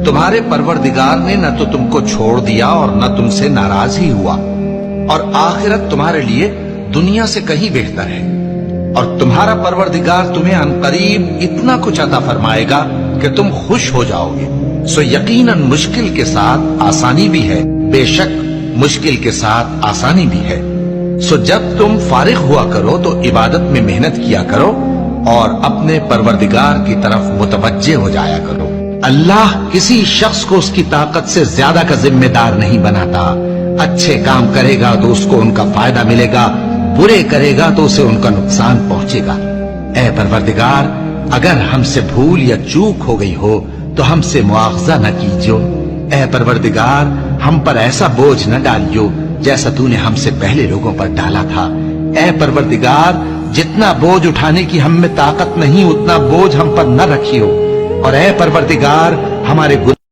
तुम्हारे परवरदिगार ने न तो तुमको छोड़ दिया और न तुमसे नाराज ही हुआ, और आखिरत तुम्हारे लिए दुनिया से कहीं बेहतर है, और तुम्हारा परवरदिगार तुम्हें अनकरीब इतना कुछ अता फरमाएगा कि तुम खुश हो जाओगे। सो यकीनन मुश्किल के साथ आसानी भी है, बेशक मुश्किल के साथ आसानी भी है। सो जब तुम फारिग हुआ करो तो इबादत में मेहनत किया करो और अपने परवरदिगार की तरफ मुतवज्जे हो जाया करो। अल्लाह किसी शख्स को उसकी ताकत से ज्यादा का जिम्मेदार नहीं बनाता। अच्छे काम करेगा तो उसको उनका फायदा मिलेगा, बुरे करेगा तो उसे उनका नुकसान पहुंचेगा। ऐ परवरदिगार, अगर हमसे भूल या चूक हो गई हो तो हमसे मुआवजा न कीजियो। ऐ परवरदिगार, हम पर ऐसा बोझ न डालियो जैसा तूने हमसे पहले लोगों पर डाला था। ऐ परवरदिगार, जितना बोझ उठाने की हम में ताकत नहीं उतना बोझ हम पर न रखियो, और ऐ परवरदिगार, हमारे